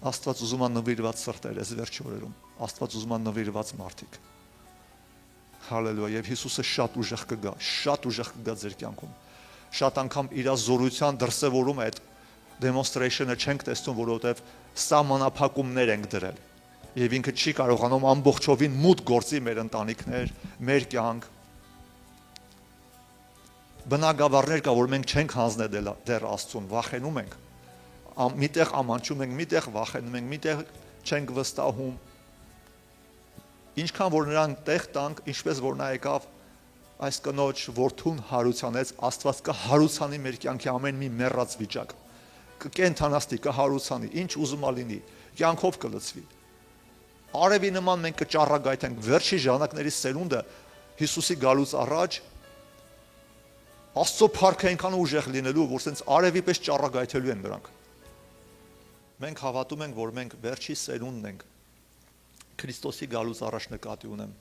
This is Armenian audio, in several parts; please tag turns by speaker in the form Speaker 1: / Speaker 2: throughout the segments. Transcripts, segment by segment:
Speaker 1: Աստված ուզում է նվիրված սրտեր այս վերջի օրերում, Աստված ուզում է նվիրված մարդիկ։ Հալելույա, եւ Հիսուսը շատ ուժեղ կգա ձեր կյանքում։ Շատ անգամ իր զորության դրսևորում այդ demonstration-ը չենք տեսնում, որովհետեւ սահմանափակումներ ենք դրել։ Եվ ինքը չի կարողանում ամբողջովին մուտք գործի մեր ընտանիքներ, մեր կյանք։ Բնագավառներ կա, որ մենք չենք հանձնել դեռ Աստծուն, վախենում ենք։ Միտեղ ամանչում ենք, միտեղ վախենում ենք, միտեղ չենք վստահում։ Ինչքան որ նրան տեղ տանք, ինչպես որ նա եկավ այս կնոջ որդուն հարուցանեց, Աստված կհարուցանի մեր կյանքի ամեն մի մեռած վիճակ։ Կկենթանացնի, կհարուցանի, ինչ ուզում ա լինի, կյանքով կլցվի։ Արևի նման մենք կճառագայթենք վերջի ժամանակների սերունդը Հիսուսի գալուց առաջ Աստծո փառքը այնքան ուժեղ լինելու, որ sense արևի պես ճառագայթելու են նրանք։ Մենք հավատում ենք, որ մենք վերջի սերունդն ենք։ Քրիստոսի գալուց առաջ նկատի ունեմ։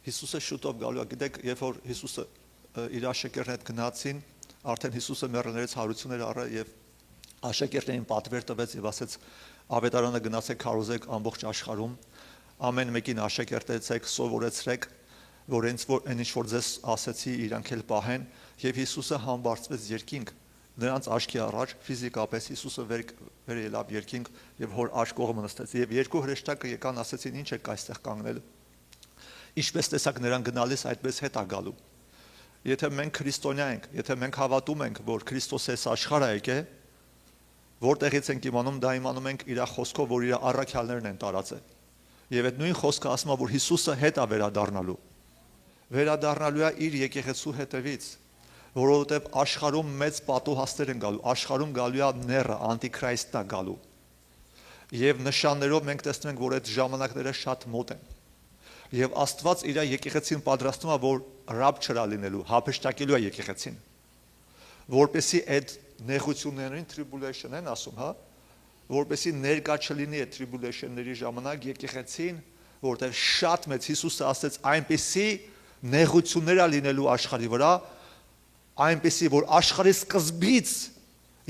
Speaker 1: Հիսուսը շուտով գալու է, գիտեք, երբ որ Հիսուսը իր աշակերտներն հետ գնացին, արդեն Հիսուսը մեռելներից հարություն էր առել եւ աշակերտներին պատվեր տվեց եւ ասեց. Ավետարանը գնացեք քարոզեք ամբողջ աշխարհում, ամեն մեկին աշակերտեցեք, սովորեցրեք, որ այն ինչ որ ձեզ ասեցի, իրանք էլ պահեն, եւ Հիսուսը համբարձվեց երկինք, նրանց աչքի առաջ ֆիզիկապես Հիսուսը վեր ելավ երկինք եւ հոր աջ կողմը նստեց եւ երկու հրեշտակը եկան ասեցին ինչ եք այստեղ կանգնել։ Ինչպես տեսակ նրան գնալիս այդպես հետ է գալու։ Եթե մենք քրիստոնյա ենք, եթե մենք հավատում ենք, որ Քրիստոսը այս աշխարհ է եկել, որտեղից ենք իմանում, դա իմանում ենք իր խոսքով, որ իր առաքյալներն են տարածել։ Եվ այդ նույն խոսքը ասում է, որ Հիսուսը հետ է վերադառնալու։ Վերադառնալու է իր եկեղեցու հետևից, որովհետև աշխարհում մեծ պատուհասներ են գալու, աշխարհում գալու է նեռը, անտիքրիստն է գալու։ Եվ նշաններով մենք տեսնում ենք, որ այդ ժամանակները շատ մոտ են։ Եվ Աստված իր եկեղեցին պատրաստում է, որ ռաբ չրա լինելու, հափշտակելու է եկեղեցին, որպեսզի այդ նեղություններին tribulation են ասում, հա, որպեսզի ներկա չլինի այդ tribulation-ների ժամանակ եկեղեցին, որտեղ շատ մեծ Հիսուսը ասեց այնպեսի նեղություններ է լինելու աշխարհի վրա, այնպեսի որ աշխարհի սկզբից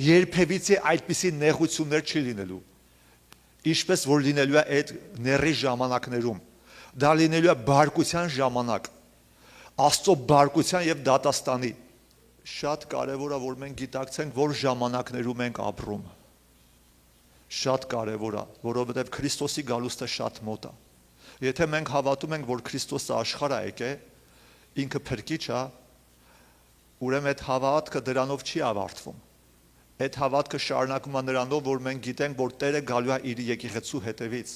Speaker 1: երբևիցե այդպիսի նեղություններ չի լինելու։ Ինչպես որ լինելու է այդ ների ժամանակներում, դա լինելու է բարկության ժամանակ, Աստծո բարկության եւ դատաստանի։ Շատ կարևոր է, որ մենք գիտակցենք, որ ժամանակներում ենք ապրում։ Շատ կարևոր է, որովհետև Քրիստոսի գալուստը շատ մոտ է։ Եթե մենք հավատում ենք, որ Քրիստոսը աշխարհ է եկել, ինքը փրկիչ է, ուրեմն այդ հավատքը դրանով չի ավարտվում։ Այդ հավատքը շարունակվում է նրանով, որ մենք գիտենք, որ Տերը գալու է իր եկեղեցու հետևից։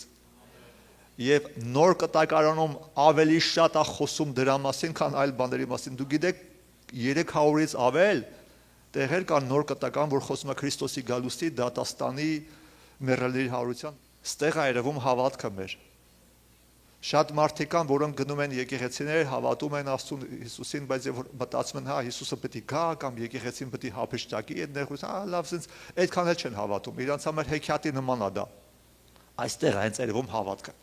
Speaker 1: Եվ նոր կտակարանում ավելի շատ է խոսում դրա մասին, քան այլ բաների մասին։ Դու գիտեք 300-ից ավել տեղեր կան նոր կտական, որ խոսում է Քրիստոսի գալուստի, դատաստանի, մեռելների հարության։ Ստեղ է երևում հավատքը մեր։ Շատ մարդիկ կան, որոնք գնում են եկեղեցիներ, հավատում են Աստծուն Հիսուսին, բայց եւ մտածում են, հա, Հիսուսը պետք է գա կամ եկեղեցին պետք է հափշտակի այդ նեղություն, հա, լավ, sense այդքան էլ չեն հավատում։ Իրանց համար հեքիաթի նման է դա։ Այստեղ է հենց երևում հավատքը։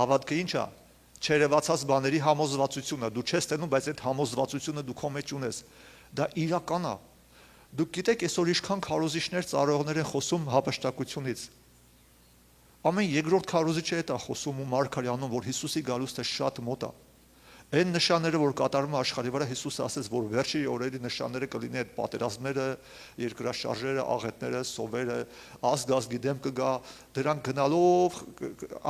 Speaker 1: Հավատքը ի՞նչ է։ Չերևացած բաների համոզվածությունը, դու չես տենում, բայց այդ համոզվածությունը դու քո մեջ ունես։ Դա իրական է։ Դուք գիտեք, այսօր ինչքան քարոզիչներ, ծառայողներ են խոսում հափշտակությունից։ Ամեն երկրորդ քարոզիչը այդ է խոսում ու մարգարյանում, որ Հիսուսի գալուստը շատ մոտ է։ Այն նշանները, որ կատարվում է աշխարհի վրա, Հիսուսը ասեց, որ վերջի օրերի նշանները կլինի այդ պատերազմները, երկրաշարժերը, աղետները, սովերը, ազգ դեմ կգա, դրանք գնալով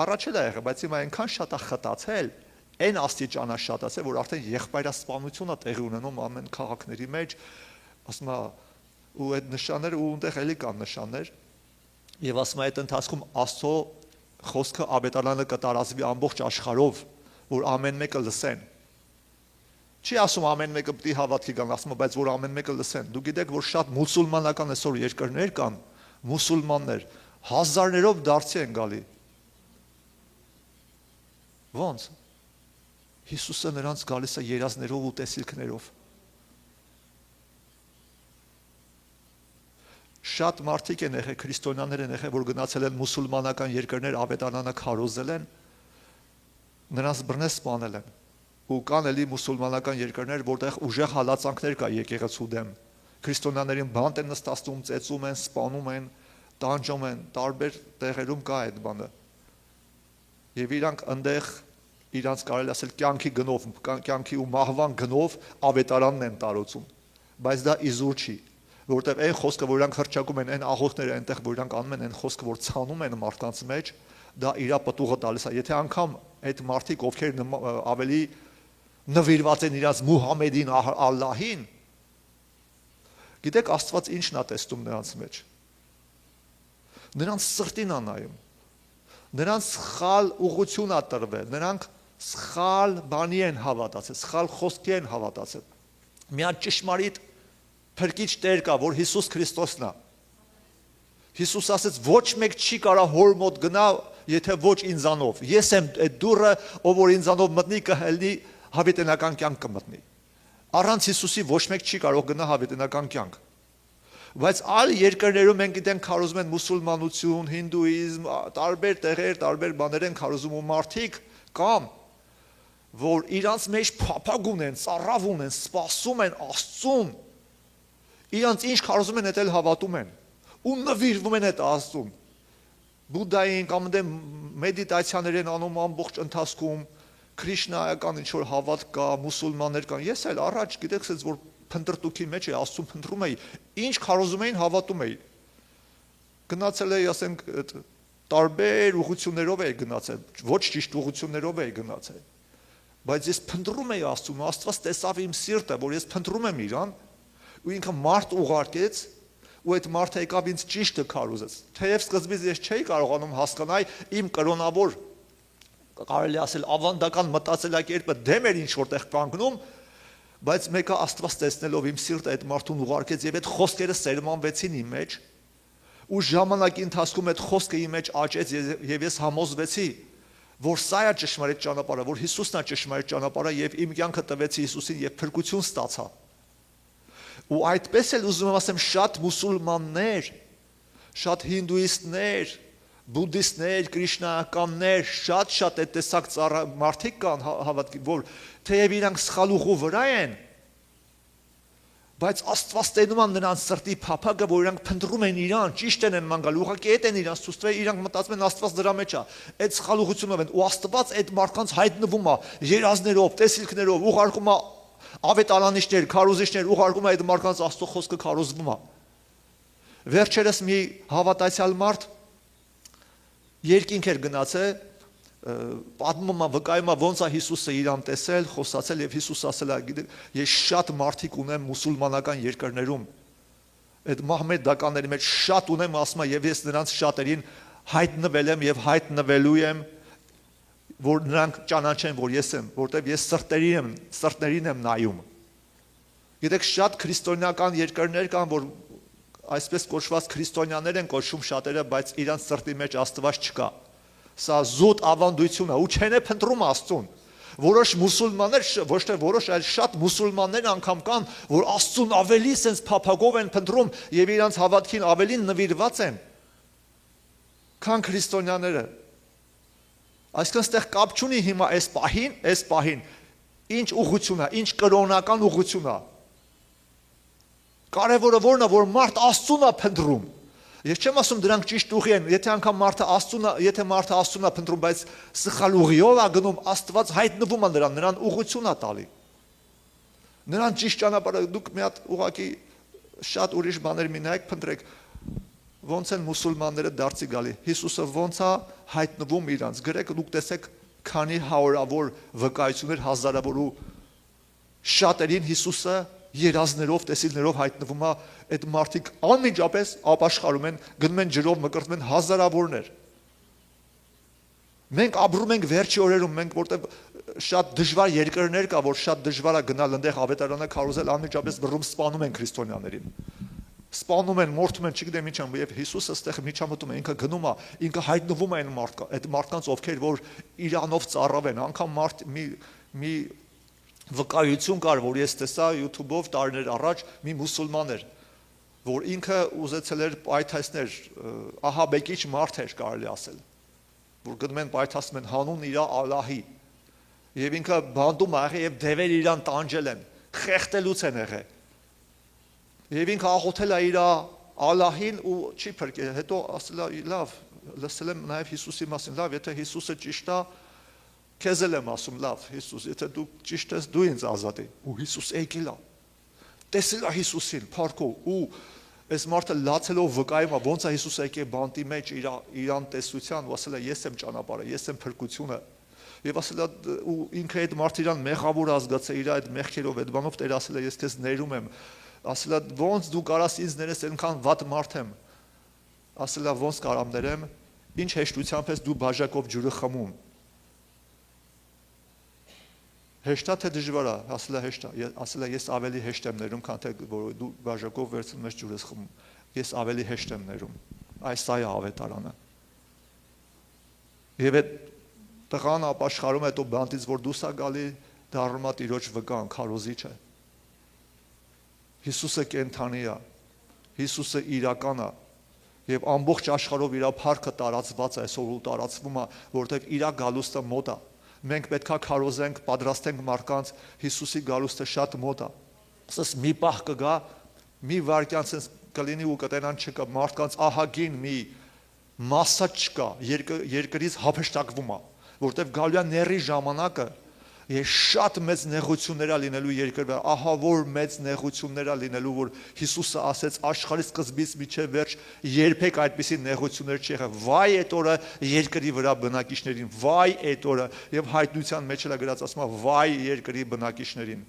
Speaker 1: առաջ էլ է եղել, բայց հիմա այնքան շատ է խտացել, այն աստիճանա շատացել, որ արդեն եղբայրասպանություն է տեղի ունենում ամեն քաղաքների մեջ, ասում է, ու այդ նշանները ու այնտեղ էլի կան նշաններ, եւ ասում է այդ ընթացքում Աստծո խոսքը Աբետալանը կտարածվի ամբողջ աշխարհով, որ ամեն մեկը լսեն։ Չի ասում ամեն մեկը պետք է հավատքի գան, ասում է, բայց որ ամեն մեկը լսեն։ Դու գիտեք, որ շատ մուսուլմանական այսօր երկրներ կան, մուսուլմաններ, հազարներով դարձի են գալի։ Ոնց։ Հիսուսը նրանց գալիս է երազներով ու տեսիլքներով։ Շատ մարդիկ են եղել, քրիստոնյաներ են եղել, որ գնացել են մուսուլմանական երկրներ, ավետարանը քարոզել են, նրանց բռնել սպանել են։ Ու կան էլի մուսուլմանական երկրներ, որտեղ ուժեղ հալածանքներ կա եկեղեցու դեմ։ Քրիստոնյաներին բանտ են նստացնում, ծեծում են, սպանում են, տանջում են, տարբեր տեղերում կա այդ բանը։ Եվ իրանք ընդեղ իրանք կարելի ասել կյանքի գնով, կյանքի ու մահվան գնով ավետարանն են տարածում, բայց դա իզուր չի, որովհետև այն խոսքը, որ իրանք հրճակում են, այն աղոթները այնտեղ, որ իրանք անում են, այն խոսքը, որ ցանում են մարդկանց մեջ, դա իրա պտուղը տալիս է։ Եթե անգամ այդ մարդիկ, ովքեր ավելի նվիրված են իրաց Մուհամեդին, Ալլահին, գիտեք Աստված ինչն է տեսնում նրանց մեջ։ Նրանց սրտին է նայում։ Նրանց սխալ ուղղություն է տրվել, նրանք սխալ բանի են հավատացել, սխալ խոսքի են հավատացել։ Մի հատ ճշմարիտ փրկիչ Տեր կա, որ Հիսուս Քրիստոսն է։ Հիսուս ասաց, ոչ մեկ չի կարող հոր մոտ գնա, եթե ոչ ինձանով։ Ես եմ այդ դուռը, ով որ ինձանով մտնի կհելնի հավիտենական կյանք կմտնի։ Առանց Հիսուսի ոչ մեկ չի կարող գնա հավիտենական կյանք։ Բայց այլ երկրներում մենք գիտենք քարոզում են մուսուլմանություն, հինդուիզմ, տարբեր տեղեր, տարբեր բաներ են քարոզում ու մարդիկ կամ որ իրանց մեջ փափագ ունեն, ծառավ ունեն, սպասում են Աստծուն։ Իրանց ինչ քարոզում են, դա էլ հավատում են։ Ու նվիրվում են այդ Աստծուն։ Բուդդային կամ դե մեդիտացիաներ են անում ամբողջ ընթացքում, քրիշնայական ինչ որ հավատ կա, մուսուլմաններ կան։ Ես էլ առաջ գիտեք, ասես որ փնտրտուքի մեջ է Աստծուն փնտրում էի, ինչ քարոզում էին, հավատում էի։ Գնացել էի, ասենք, տարբեր ուղղություններով էի գնացել, ոչ ճիշտ ուղղություններով էի գնացել։ Բայց ես փնտրում էի Աստծուն, Աստված տեսավ իմ սիրտը, որ ես փնտրում եմ Իրան, ու ինքը մարդ ուղարկեց, ու այդ մարդը եկավ ինձ ճիշտը քարոզեց։ Թեև սկզբից ես չէի կարողանում հասկանալ իմ կրոնավոր, կարելի ասել ավանդական մտածելակերպը դեմ էր ինչ որտեղ կանգնում, բայց մեկը Աստված տեսնելով իմ սիրտը այդ մարդուն ուղարկեց եւ այդ խոսքերը սերմանվեցին իմ մեջ, ու ժամանակի ընթացքում այդ խոսքը իմ մեջ աճեց եւ ես համոզվեցի, որ սա է ճշմարիտ ճանապարհը, որ Հիսուսն է ճշմարիտ ճանապարհը եւ իմ կյանքը տվեցի Հիսուսին եւ փրկություն ստացա։ Ու այդպես էլ ուզում եմ ասեմ շատ մուսուլմաններ, շատ հինդուիստներ, բուդդիստներ, կրիշնայականներ, շատ այդ տեսակ մարդիկ կան հավատքի, որ թեև իրանք սխալ ուղու վրա են, բայց Աստված տենում են նրանց սրտի փափագը, որ իրանք փնտրում են Իրան, ճիշտ են մանգալ, ուղղակի այդ են իրանք ցույց տվել, իրանք մտածում են Աստված դրա մեջ է, այդ սխալ ուղղությունով են, ու Աստված այդ մարդկանց հայտնվում է երազներով, տեսիլքներով, ուղարկում է ավետարանիչներ, քարոզիչներ, ուղարկում է այդ մարդկանց Աստծո խոսքը քարոզվում է։ Վերջերս մի հավատացյալ մարդ երկինք էր գնացել, պատմում է, վկայում է ոնց է Հիսուսը իրան տեսել, խոսացել եւ Հիսուս ասել է, գիտեք, ես շատ մարդիկ ունեմ մուսուլմանական երկրներում, այդ մահմեդականների մեջ շատ ունեմ, ասում է, եւ ես նրանց շատերին հայտնվել եմ եւ հայտնվելու եմ, որ նրանք ճանաչեն, որ ես եմ, որտեվ ես սրտերին եմ նայում։ Գիտեք, շատ քրիստոնեական երկրներ կան, որ այսպես կոչված քրիստոնյաներ են կոչվում շատերը, բայց իրանց սրտի մեջ Աստված չկա։ Սա զուտ ավանդություն է, ու չեն է փնտրում Աստծուն։ Որոշ մուսուլմաններ, ոչ թե որոշ, այլ շատ մուսուլմաններ անգամ կան, որ Աստծուն ավելի սենց փափագով են փնտրում եւ իրանց հավատքին ավելի նվիրված են, քան քրիստոնյաները։ Այսինքն ստեղ կապ չունի հիմա այս պահին, ինչ ուղղություն է, ինչ կրոնական ուղղություն է։ Կարևորը որն է, որ մարդ Աստծուն է փնտրում։ Ես չեմ ասում դրանք ճիշտ ուղի են, եթե մարդը Աստծուն է փնտրում, բայց սխալ ուղիով է գնում, Աստված հայտնվում է նրան ուղղություն է տալի։ Նրան ճիշտ ճանապարհը դուք մի հատ ուղղակի շատ ուրիշ բաներ մի նայեք, փնտրեք, ոնց են մուսուլմանները դարձի գալի։ Հիսուսը ոնց է հայտնվում իրանց։ Գրեք դուք տեսեք քանի հարյուրավոր վկայություններ, հազարավոր ու շատերին Հիսուսը երազներով, տեսիլներով հայտնվում է, այդ մարդիկ անմիջապես ապաշխարում են, գնում են ջրով, մկրտվում են հազարավորներ։ Մենք ապրում ենք վերջի օրերում, մենք որտեղ շատ դժվար երկրներ կա, որ շատ դժվար է գնալ այնտեղ ավետարանը քարոզել, անմիջապես բռնում սպանում են քրիստոնյաներին։ Սպանում են, մորթում են, չգիտեմ ինչ են, եւ Հիսուսը այստեղ միջամտում է, ինքը գնում է, ինքը հայտնվում է այդ մարդկանց, ովքեր որ իրանով ծառավ են, անգամ մի վկայություն կար, որ ես տեսա YouTube-ով տարիներ առաջ մի մուսուլման էր, որ ինքը ուզեցել էր պայթացնել, ահաբեկիչ մարդ էր կարելի ասել, որ գնում են պայթացնում են հանուն իր Ալլահի, եւ ինքը բանդում ա եղել եւ դևեր իրան տանջել են, խեղդելուց են եղել, եւ ինքը աղոթել է իր Ալլահին ու չի փրկել, հետո ասել է լավ, լսել եմ նաև Հիսուսի մասին, լավ, եթե Հիսուսը ճիշտ է, քեզ էլ եմ ասում, լավ, Հիսուս, եթե դու ճիշտ ես, դու ինձ ազատի։ Ու Հիսուս եկել է։ Տեսել է Հիսուսին, փառքով, ու այս մարդը լացելով վկայում է, ոնց է Հիսուսը եկել բանտի մեջ իրան տեսության, ու ասել է ես եմ ճանապարհը, ես եմ փրկությունը։ Եվ ասել է ու ինքը այդ մարդը իրան մեղավոր ազգացել, իր այդ մեղքերով, այդ բանով Տեր ասել է ես քեզ ներում եմ։ Ասել է ոնց դու կարաս ինձ ներես, այնքան վատ մարդ եմ։ Ասել է ոնց կարամ ներեմ, ինչ հեշտությամբ ես դու բաժակով ջուրը խմում։ Հեշտ է թե դժվար է, ասել է հեշտ է, ասել է ես ավելի հեշտ եմ ներում, քան թե որ դու բաժակով վերցնում ես ջուրը խմում։ Ես ավելի հեշտ եմ ներում։ Այս է ավետարանը։ Եվ այդ տղան ապաշխարում հետո բանտից որ դուրս է գալի, դառնում է Տիրոջ վկան, քարոզիչ է։ Հիսուսը կենթանի է, Հիսուսը իրական է, եւ ամբողջ աշխարհով իր փառքը տարածված է, այսօր ու տարածվում է, որովհետեւ իր գալուստը մոտ է։ Մենք պետքա քարոզենք, պատրաստենք մարդկանց, Հիսուսի գալուստը շատ մոտ է։ Ասես մի պահ կգա, մի վարքյան sense կլինի ու կտենան չկա, մարդկանց ահագին մի մասսա չկա, երկրից հափշտակվում է, որովհետև գալու է ների ժամանակը, եւ շատ մեծ նեղություններ է լինելու երկրը, ահա որ մեծ նեղություններ է լինելու, որ Հիսուսը ասեց աշխարհի սկզբից մինչև վերջ երբեք այդպիսի նեղություններ չի եղել։ Վայ այդ օրը երկրի վրա բնակիչներին, վայ այդ օրը, եւ հայտնության մեջ էլ գրած ասում է վայ երկրի բնակիչներին։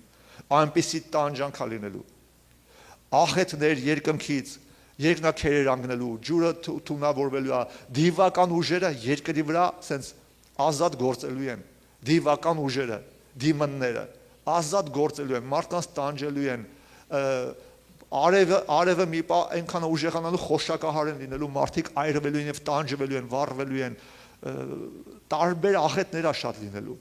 Speaker 1: Այնպիսի տանջանք է լինելու։ Աղետներ երկնքից, երկնաքերեր անգնելու, ջուրը թունավորվելու է, դիվական ուժերը երկրի վրա սենց ազատ գործելու են։ Դիվական ուժերը, դիմոնները ազատ գործելու են, մարդկանց տանջելու են, արևը մի պահ այնքան ուժեղանալու խոշակահար են լինելու, մարդիկ այրվելու են եւ տանջվելու են, վառվելու են, տարբեր աղետներ է շատ լինելու։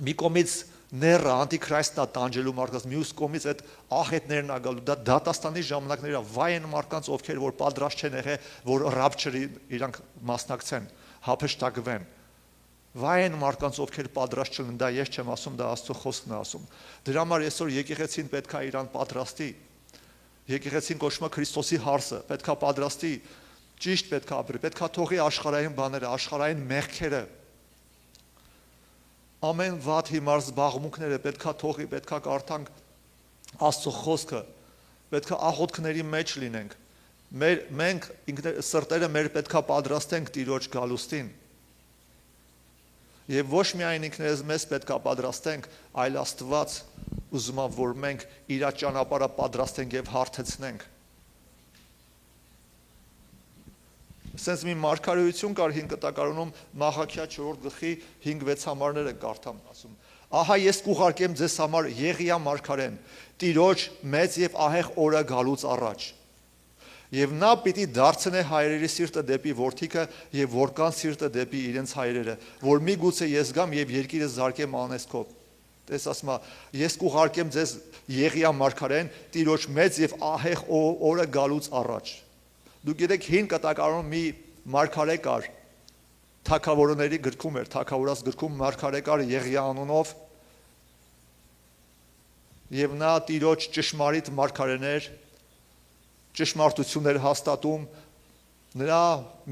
Speaker 1: Մի կողմից ները անտիքրիստն է տանջելու մարդկանց, մյուս կողմից այդ աղետներն է գալու, դա դատաստանի ժամանակները վայ են մարդկանց, ովքեր որ պատրաստ չեն եղել, որ ռապչերի իրանք մասնակցեն, հափշտակվեն։ Վայ են մարդկանց, ովքեր պատրաստ չլինեն, դա ես չեմ ասում, դա Աստծո խոսքն է ասում։ Դրա համար այսօր եկեղեցին պետք է իրան պատրաստի։ Եկեղեցին կոչվում է Քրիստոսի հարսը, պետք է պատրաստի, ճիշտ պետք է ապրի, պետք է թողի աշխարհային բաները, աշխարհային մեղքերը։ Ամեն վատ հիմար զբաղմունքները պետք է թողի, պետք է կարդանք Աստծո խոսքը, պետք է աղոթքների մեջ լինենք։ Մենք սրտերը մեր պետք է պատրաստենք Տիրոջ գալուստին։ Եվ ոչ միայն ինքներս մեզ պետք է պատրաստենք, այլ Աստված ուզում է, որ մենք իր ճանապարհը պատրաստենք եւ հարթեցնենք։ Սենց մի մարգարեություն կար 5 կտակարանում Մաղաքիա 4 գլխի 5-6 համարները կարդամ ասում. Ահա ես կուղարկեմ ձեզ համար Եղիա մարգարեն, Տիրոջ մեծ եւ ահեղ օրը գալուց առաջ։ Եվ նա պիտի դարձնե հայրերի սիրտը դեպի որդիքը եւ որքան սիրտը դեպի իրենց հայրերը, որ միգուցե ես գամ եւ երկիրը զարկեմ անեսքով։ Տես ասում է, ես կուղարկեմ ձեզ Եղիա մարգարեն, Տիրոջ մեծ եւ ահեղ օրը գալուց առաջ։ Դուք գիտեք 5 կտակարանում մի մարգարե կար, թագավորների գրքում էր, թագավորած գրքում մարգարե կար Եղիա անունով, եւ նա Տիրոջ ճշմարիտ մարգարեներ, ճշմարտություններ հաստատում, նրա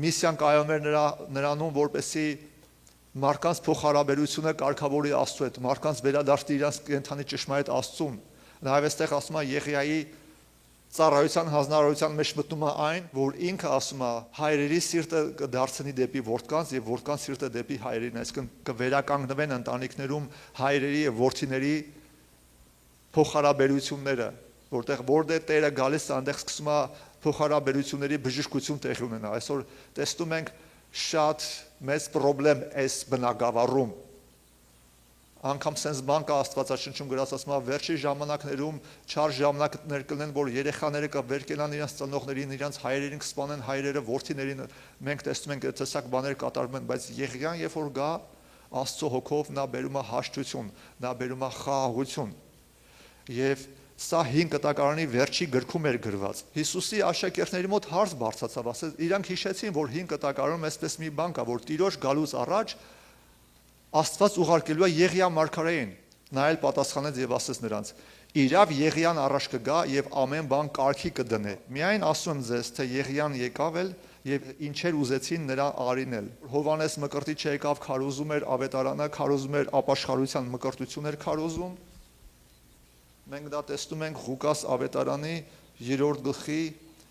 Speaker 1: միսիան կայանում էր նրանում, որպեսզի մարդկանց փոխհարաբերությունը կարգավորի Աստծո հետ, մարդկանց վերադարձի իրանց կենթանի ճշմարիտ Աստծուն։ Նաև այստեղ ասում է Եղիայի ծառայության հանձնարարության մեջ մտնում է այն, որ ինքը ասում է հայրերի սիրտը կդարձնի դեպի որդկանց եւ որդկանց սիրտը դեպի հայրերին, այսինքն կվերականգնվեն ընտանիքներում հայրերի եւ որդիների փոխհարաբերությունները, որտեղ Տերը գալիս է, այնտեղ սկսում է փոխհարաբերությունների բժշկություն տեղի ունենա։ Այսօր տեսնում ենք շատ մեծ խնդրեմ այս բնակավարում։ Անկամ sense բան կա Աստվածաշնչում գրած ասում է վերջի ժամանակներում չար ժամանակներ կլինեն, որ երեխաները կվերկենան իրենց ծնողներին, իրենց հայրերին կսպանեն, հայրերը որդիներին։ Մենք տեսնում ենք այդ տեսակ բաներ կատարվում են, բայց Եղիան երբ որ գա Աստծո հոգով նա բերում է հաշտություն, նա բերում է խաղաղություն։ Եվ սա 5 կտակարանի վերջի գրքում էր գրված։ Հիսուսի աշակերտների մոտ հարց բարձրացավ, ասել իրանք հիշեցին, որ 5 կտակարանում այսպես մի բան կա, որ Տիրոջ գալուց առաջ Աստված ուղարկելու է Եղիա մարգարեին։ Նա էլ պատասխանեց եւ ասեց նրանց. իրավ Եղիան առաջ կգա եւ ամեն բան կարգի կդնե։ Միայն ասում եմ ձեզ, թե Եղիան եկավ էլ եւ ինչեր ուզեցին նրա արինել։ Հովանես Մկրտիչը եկավ, քարոզում էր ավետարանը, քարոզում էր ապաշխարության մկրտություններ քարոզում։ Մենք դա տեսնում ենք Ղուկաս ավետարանի 3-րդ գլխի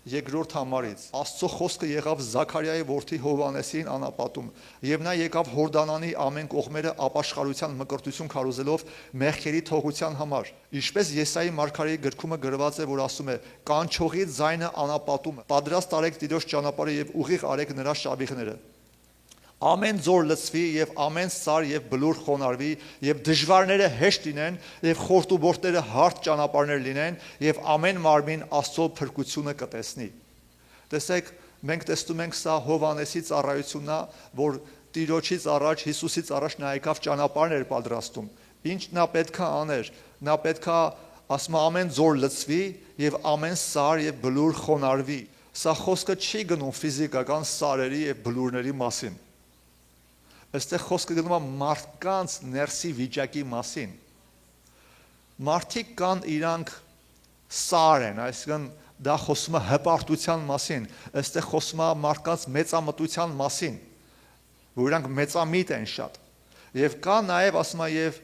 Speaker 1: 2-րդ համարից։ Աստծո խոսքը եղավ Զաքարիայի որդի Հովանեսին անապատում, եւ նա եկավ Հորդանանի ամեն կողմերը ապաշխարության մկրտություն քարոզելով մեղքերի թողության համար։ Ինչպես Եսայի մարգարեի գրքումը գրված է, որ ասում է. «Կանչողի ձայնը անապատում, պատրաստ արեք Տիրոջ ճանապարհը եւ ուղիղ արեք նրա շավիղները»։ Ամեն ձոր լցվի եւ ամեն սար եւ բլուր խոնարհվի եւ դժվարները հեշտ լինեն եւ խորտուբորտները հարթ ճանապարհներ լինեն եւ ամեն մարմին Աստծո փրկությունը կտեսնի։ Տեսեք, մենք տեսնում ենք սա Հովանեսի ծառայությունն է, որ Տիրոջից առաջ, Հիսուսից առաջ նա եկավ ճանապարհներ պատրաստում։ Ինչ նա պետքա աներ։ Նա պետքա ասում ամեն ձոր լցվի եւ ամեն սար եւ բլուր խոնարհվի։ Սա խոսքը չի գնում ֆիզիկական սարերի եւ բլուրների մասին։ Այստեղ խոսքը գնում է մարդկանց ներսի վիճակի մասին։ Մարդիկ կան իրանք սար են, այսինքն դա խոսում է հպարտության մասին, այստեղ խոսում է մարդկանց մեծամտության մասին, որ իրանք մեծամիտ են շատ։ Եվ կա նաև ասում է եւ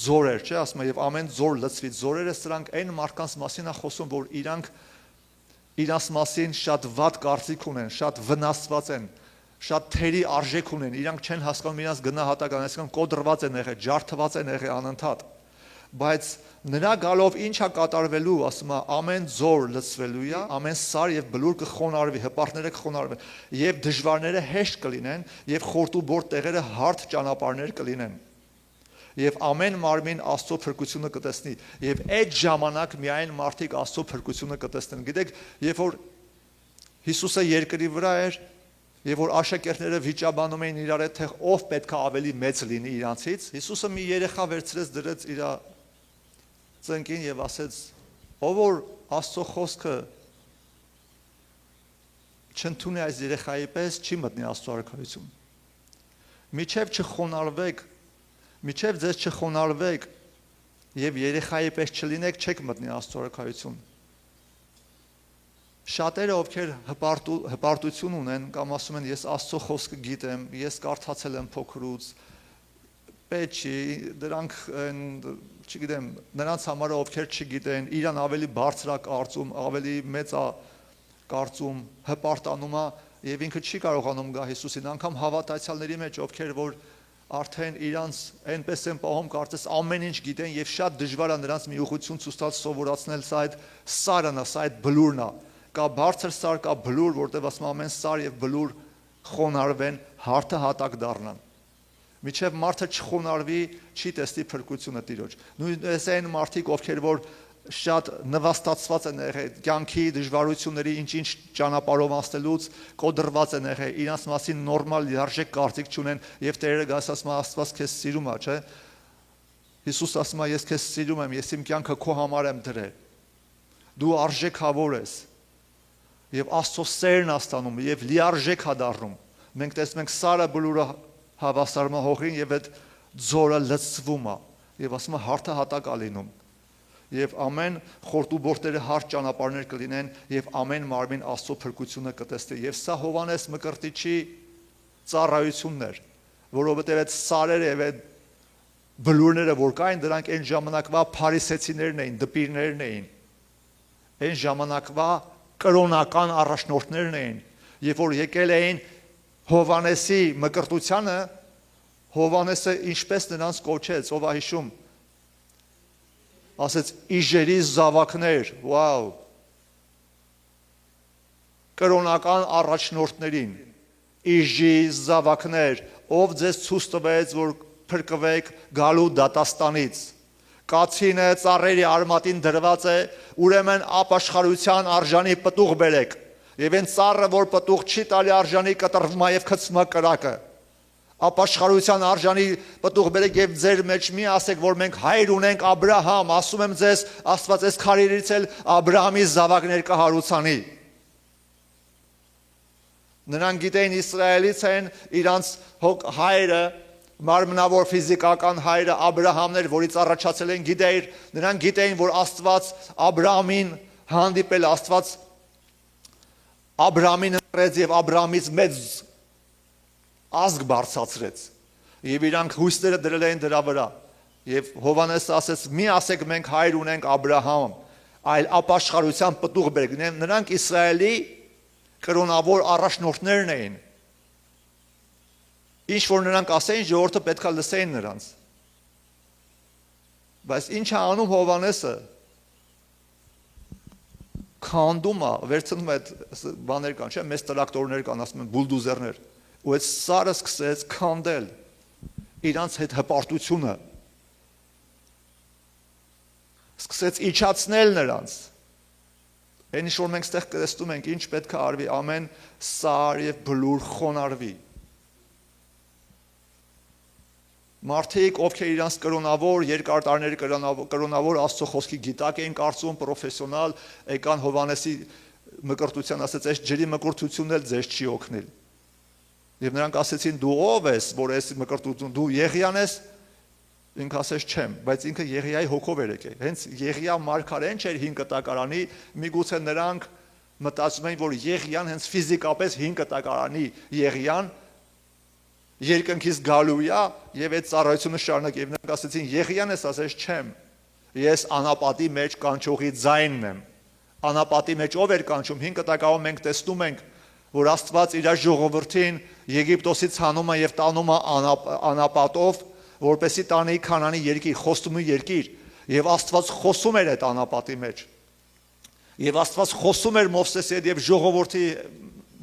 Speaker 1: ձորեր, չէ, ասում է եւ ամեն ձոր լցվի։ Ձորերը սրանք այն մարդկանց մասին է խոսում, որ իրանց մասին շատ վատ կարծիք ունեն, շատ վնասված են, շատ թերի արժեք ունեն, իրանք չեն հասկանում իրանց գնահատական, այսինքն կոդրված են եղել, ջարդված են եղել անընդհատ։ Բայց նրա գալով ինչ է կատարվելու, ասում է ամեն ձոր լցվելու է, ամեն սար եւ բլուր կխոնարհվի, հպարտները կխոնարհվեն, եւ դժվարները հեշտ կլինեն, եւ խորտուբորտ տեղերը հարթ ճանապարհներ կլինեն։ Եվ ամեն մարմին Աստծո փրկությունը կտեսնի, եւ այդ ժամանակ միայն մարդիկ Աստծո փրկությունը կտեսնեն։ Գիտեք, երբ որ Հիսուսը երկրի վրա էր, եւ որ աշակերտները վիճաբանում էին իրար հետ, թե ով պետքա ավելի մեծ լինի իրանցից, Հիսուսը մի երեխա վերցրեց, դրեց իր ծնկին եւ ասեց. ով որ Աստծո խոսքը չընդունի այս երեխայի պես, չի մտնի Աստծո արքայություն։ Միջև չխոնարհվեք, միջև ձեզ չխոնարհվեք եւ երեխայի պես չլինեք, չեք մտնի Աստծո արքայություն։ Շատերը, ովքեր հպարտություն ունեն, կամ ասում են, ես Աստծո խոսքը գիտեմ, ես կարդացել եմ փոքրուց, պետք չի, դրանք, չգիտեմ, նրանց համար ովքեր չգիտեն, իրան ավելի բարձր է կարծում, ավելի մեծ է կարծում, հպարտանում է, եւ ինքը չի կարողանում գա Հիսուսին, անգամ հավատացյալների մեջ, ովքեր որ արդեն իրանց այնպես են պահում, կարծես ամեն ինչ գիտեն եւ շատ դժվար է նրանց մի ուղղություն ցույց տալ սովորացնել, սա այդ սարն է, սա այդ բլուրն է։ Կա բարձր սար, կա բլուր, որտեղ ասում ամեն սար եւ բլուր խոնարհվեն, հարթը հատակ դառնան։ Միջև մարդը չխոնարհվի, չի տեսնի փրկությունը Տիրոջ։ Նույնպես այն մարդիկ, ովքեր որ շատ նվաստացված են եղել կյանքի դժվարությունների ինչ-ինչ ճանապարհով անցնելուց, կոդրված են եղել, իրանց մասին նորմալ լիարժեք կարծիք չունեն եւ Տերը գաս ասում է Աստված քեզ սիրում է, չէ՞։ Հիսուս ասում է ես քեզ սիրում եմ, ես իմ կյանքը քո համար եմ դրել։ Դու արժեքավոր ես։ Եվ Աստծո սերն աստանում եւ լիարժեք է դառնում։ Մենք տեսնում ենք սարը բլուրը հավասարում է հողին եւ այդ ձորը լցվում է եւ ասում է հարթը հատակ է լինում։ Եվ ամեն խորտուբորտերը հարթ ճանապարհներ կլինեն եւ ամեն մարմին Աստծո փրկությունը կտեսնի։ Եվ սա Հովանես Մկրտիչի ծառայությունն էր, որովհետեւ այդ սարերը եւ այդ բլուրները որ կային, դրանք այն ժամանակվա փարիսեցիներն էին, դպիրներն էին։ Այն ժամանակվա կրոնական առաջնորդներն էին, երբ որ եկել էին Հովանեսի մկրտությանը, Հովանեսը ինչպես նրանց կոչեց, ով է հիշում, ասեց իժերի զավակներ, վաու, կրոնական առաջնորդներին, իժի զավակներ, ով ձեզ ցույց տվեց, որ փրկվեք գալու դատաստանից։ Կացինը ծառերի արմատին դրված է, ուրեմն ապաշխարության արժանի պտուղ բերեք։ Եվ այն ծառը, որ պտուղ չի տալի արժանի, կտրվում է եւ գցվում է կրակը։ Ապաշխարության արժանի պտուղ բերեք եւ ձեր մեջ մի ասեք, որ մենք հայր ունենք Աբրահամ, ասում եմ ձեզ, Աստված այս քարերից էլ Աբրահամի զավակներ կհարուցանի։ Նրանք գիտեին Իսրայելից են, իրանց հայրը մարմնավոր ֆիզիկական հայրը Աբրահամն էր, որից առաջացել են գիտեիր, նրանք գիտեին, որ Աստված Աբրահամին հանդիպել, Աստված Աբրահամին ընտրեց եւ Աբրահամից մեծ ազգ բարձրացրեց։ Եվ իրանք հույսները դրել էին դրա վրա։ Եվ Հովհաննեսը ասեց՝ մի ասեք մենք հայր ունենք Աբրահամ, այլ ապաշխարության պտուղ բերեք։ Նրանք Իսրայելի կրոնավոր առաջնորդներն էին։ Ինչ որ նրանք ասեին, ժողովուրդը պետքա լսեին նրանց։ Բայց ինչ է անում Հովհաննեսը։ Քանդում է, վերցնում է այդ բաներ կան, չէ՞, մեծ տրակտորներ կան, ասում են բուլդոզերներ, ու այդ սարը սկսեց քանդել իրանց հետ հպարտությունը։ Սկսեց իջացնել նրանց։ Այն ինչ որ մենք ստեղ տեսնում ենք, ինչ պետք է արվի, ամեն սար եւ բլուր խոնարհվի։ Մարդիկ, ովքեր իրանց կրոնավոր, երկար տարիներ կրոնավոր Աստծո խոսքի գիտակ էին կարծում, պրոֆեսիոնալ, եկան Հովհաննեսի մկրտության, ասեց, այս ջրի մկրտությունն էլ ձեզ չի օգնել։ Եվ նրանք ասեցին, դու ով ես, որ այս մկրտություն, դու Եղիան ես։ Ինքը ասեց չեմ, բայց ինքը Եղիայի հոգով էր եկել։ Հենց Եղիա մարգարեն չէր 5 կտակարանի, միգուցե նրանք մտածում էին, որ Եղիան հենց ֆիզիկապես 5 կտակարանի Եղիան երկնքից գալու է եւ այդ ծառայությունը շարունակի։ Եվ նրանք ասեցին Եղիան ես, ասեց չեմ։ Ես անապատի մեջ կանչողի ձայնն եմ։ Անապատի մեջ ով էր կանչում 5 կտակարանում մենք տեսնում ենք, որ Աստված իր ժողովրդին Եգիպտոսից հանում է եւ տանում է անապատով, որպեսի տանի Քանանի երկիր, խոստումի երկիր, եւ Աստված խոսում էր այդ անապատի մեջ։ Եվ Աստված խոսում էր Մովսեսի հետ եւ ժողովրդի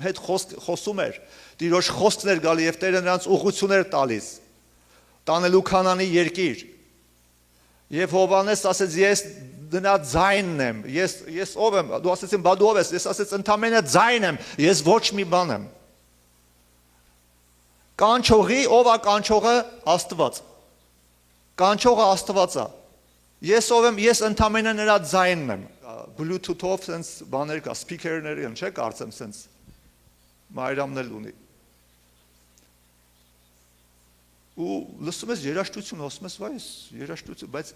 Speaker 1: հետ խոսում էր։ Տիրոջ խոսքն էր գալի եւ Տերը նրանց ուղղություն էր տալիս տանելու Քանանի երկիր։ Եվ Հովհաննես ասեց ես դրա ձայնն եմ, ես ով եմ, դու ասեցին բա դու ով ես, ես ասեց ընդամենը ձայն եմ, ես ոչ մի բան եմ։ Կանչողի, ով է կանչողը, Աստված։ Կանչողը Աստված է։ Ես ով եմ, ես ընդամենը նրա ձայնն եմ։ Bluetooth-ով sense բաներ կա, սփիքերներ են, չէ՞, կարծեմ sense Մայրամն էլ ունի։ Ու լսում ես երաժշտություն, ասում ես, վայ, երաժշտություն, բայց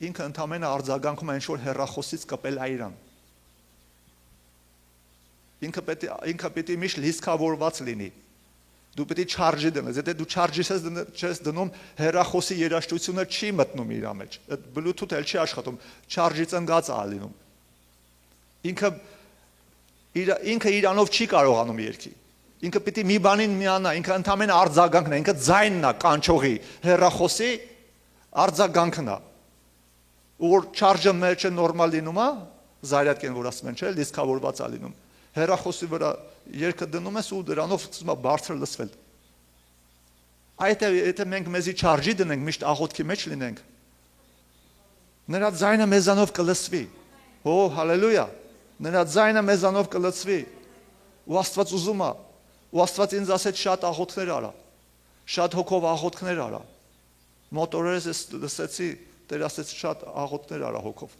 Speaker 1: ինքը ընդամենը արձագանքում է ինչ-որ հեռախոսից կպել այրան։ Ինքը պետք է միշտ լիցքավորված լինի։ Դու պետք է չարժի դնես, եթե դու չարժի չես դնում, հեռախոսի երաժշտությունը չի մտնում իր մեջ։ Այդ Bluetooth-ը չի աշխատում, չարժից ընկած է լինում։ Ինքը իրանով չի կարողանում երգի։ Ինքը պետք է մի բանին միանա, ինքը ընդամենը արձագանքն է, ինքը ձայնն է կանչողի, հեռախոսի արձագանքն է։ Որ չարժը մեջը նորմալ լինում է, զարյատկեն որ ասում են, չէ՞, լիցքավորված է լինում։ Հեռախոսի վրա երգը դնում ես ու դրանով սկսում է բարձր լսվել։ Եթե մենք մեզի չարժի դնենք, միշտ աղոթքի մեջ լինենք, նրա ձայնը մեզանով կլսվի։ Հո, հալելույա։ Նրա ձայնը մեզանով կլսվի։ Ու Աստված ուզում է։ Ու Աստված ինձ ասեց շատ աղոթքներ արա։ Շատ հոգով աղոթքներ արա։ Մոտ օրերս ես լսեցի, Տեր ասեց շատ աղոթքներ արա հոգով։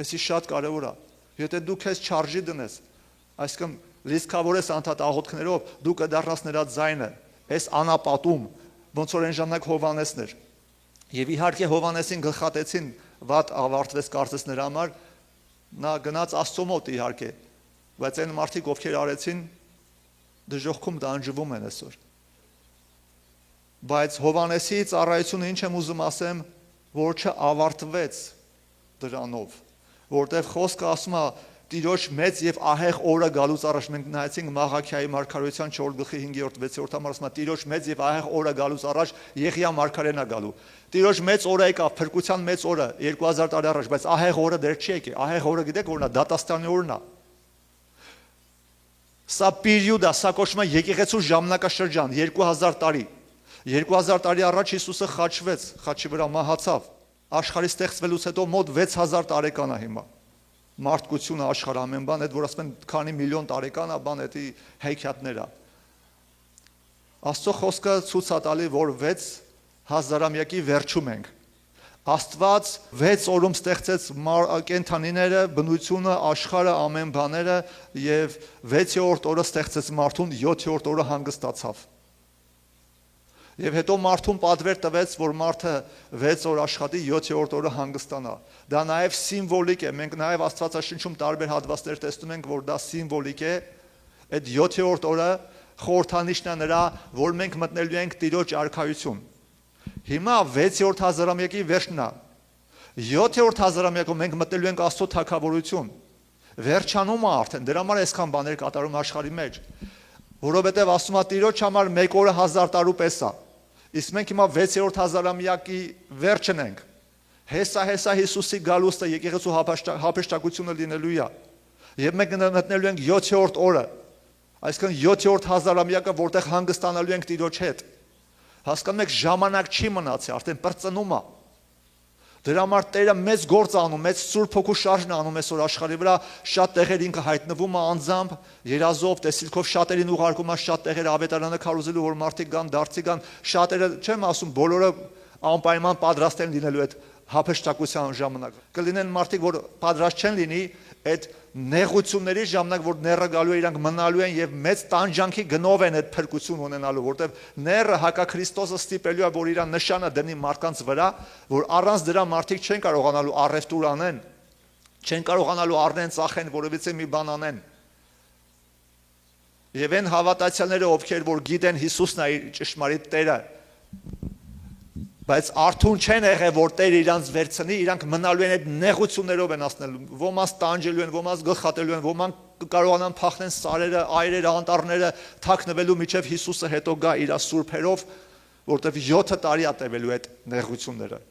Speaker 1: Էսի շատ կարևոր է։ Եթե դու քեզ չարժի դնես, այսինքն լիցքավորես անդադ աղոթքներով, դու կդառնաս նրա ձայնը, այս անապատում, ոնց որ այն ժամանակ Հովհաննեսն էր։ Եվ իհարկե Հովհաննեսին գլխատեցին, վատ ավարտվեց կարծես նրա համար, նա գնաց Աստծո մոտ իհարկե, բայց այն մարդիկ ովքեր արեցին, դժոխքում դանջվում են այսօր։ Բայց Հովհաննեսի ծառայությունը ինչ եմ ուզում ասեմ, որ չավարտվեց դրանով, որտեղ խոսքը ասում է Տիրոջ մեծ եւ ահեղ օրը գալուց առաջ մենք նայեցինք Մաղաքիայի մարգարեության 4:5-6 համար ասում է Տիրոջ մեծ եւ ահեղ օրը գալուց առաջ Եղիա մարգարեն է գալու։ Տիրոջ մեծ օրը եկավ, փրկության մեծ օրը 2000 տարի առաջ, բայց ահեղ օրը դեռ չի եկել։ Ահեղ օրը գիտեք որն է, դատաստանի օրն է։ Սա պերիոդ է, սա կոչվում է եկեղեցու ժամանակաշրջան 2000 տարի։ 2000 տարի առաջ Հիսուսը խաչվեց, խաչի վրա մահացավ։ Աշխարհի ստեղծվելուց հետո մոտ 6000 տարեկան է հիմա։ Մարդկությունը աշխարհ ամեն բան, այդ որ ասում են քանի միլիոն տարեկան է, բան էդի հեքիաթներ է։ Աստծո խոսքը ցույց է տալի, որ 6000-ամյակի վերջում ենք։ Աստված 6 օրում ստեղծեց կենդանիները, բնությունը, աշխարհը, ամեն բաները եւ 6-րդ օրը ստեղծեց մարդուն, 7-րդ օրը հանգստացավ։ Եվ հետո մարդուն պատվեր տվեց, որ մարդը 6 օր աշխատի, 7-րդ օրը հանգստանա։ Դա նաև սիմվոլիկ է, մենք նաև Աստվածաշնչում տարբեր հատվածներ տեսնում ենք, որ դա սիմվոլիկ է, այդ 7-րդ օրը խորհրդանիշն է նրա, որ մենք մտնելու ենք Տիրոջ արքայություն։ Հիմա 6-րդ հազարամյակի վերջն է։ 7-րդ հազարամյակում մենք մտնելու ենք Աստծո թագավորություն։ Վերջանում է արդեն, դրա համար այսքան բաներ կատարում աշխարհի մեջ, որովհետև ասում է Տիրոջ համար 1 օրը 1000 տարու պես է։ Իսկ մենք հիմա 6-րդ հազարամյակի վերջն ենք։ Հեսա Հիսուսի գալուստը եկեղեցու հափշտակությունը լինելու է։ Եվ մենք մտնելու ենք 7-րդ օրը, այսինքն 7-րդ հազարամյակը, որտեղ հանգստանալու ենք Տիրոջ հետ։ Հասկանում եք, ժամանակ չի մնացել, արդեն բրծնում է։ Դրա համար Տերը մեծ գործ անում, մեծ Սուրբ Հոգու շարժն անում այսօր աշխարհի վրա, շատ տեղեր ինքը հայտնվում է անձամբ, երազով, տեսիլքով շատերին ուղարկում է, շատ տեղեր ավետարանը քարոզելու, որ մարդիկ գան, դարձի գան, շատերը չեմ ասում, բոլորը անպայման պատրաստ են լինելու այդ հափշտակության ժամանակ։ Կլինեն մարդիկ, որ պատրաստ չեն լինի այդ նեղությունների ժամանակ, որ նեռը գալու է, իրանք մնալու են եւ մեծ տանջանքի գնով են այդ փրկություն ունենալու, որտեվ նեռը հակաքրիստոսը ստիպելու է, որ իր նշանը դնի մարդկանց վրա, որ առանց դրա մարդիկ չեն կարողանալու առևտուր անեն, չեն կարողանալու առնեն ծախեն, որովհետեւ մի բան անեն։ Եվ այն հավատացյալները, ովքեր որ գիտեն Հիսուսն է իր ճշմարիտ Տերը, բայց արթուն չեն եղել, որ Տերը իրանց վերցնի, իրանք մնալու են այդ նեղություններով են ասնելու, ոմանց տանջելու են, ոմանց գլխատելու են, ոմանք կարողանան փախնեն սարերը, այրերը, անտառները, թաքնվելու միջև Հիսուսը հետո գա իր սուրբերով, որտեվ 7 տարի է տևելու այդ նեղությունները։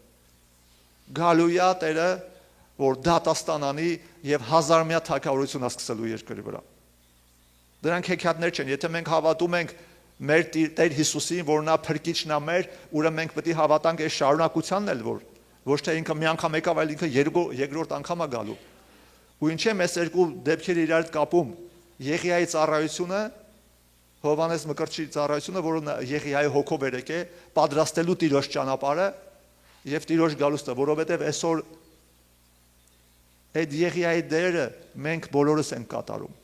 Speaker 1: Գալու է Տերը, որ դատաստան անի եւ հազարամյա թագավորություն սկսելու երկրի վրա։ Դրանք հեքիաթներ չեն, եթե մենք հավատում ենք մեր Տեր Հիսուսին, որ նա փրկիչն է մեր, ուրեմն մենք պետք է հավատանք այս շարունակությանն էլ, որ ոչ թե ինքը մի անգամ եկավ, այլ ինքը երկրորդ անգամ է գալու։ Ու ինչի՞ եմ այս երկու դեպքերը իրար հետ կապում։ Եղիայի ծառայությունը, Հովհաննես Մկրտչի ծառայությունը, որը Եղիայի հոգով էր եկե, պատրաստելու Տիրոջ ճանապարհը եւ Տիրոջ գալուստը, որովհետեւ այսօր այդ Եղիայի դերը մենք բոլորս ենք կատարում։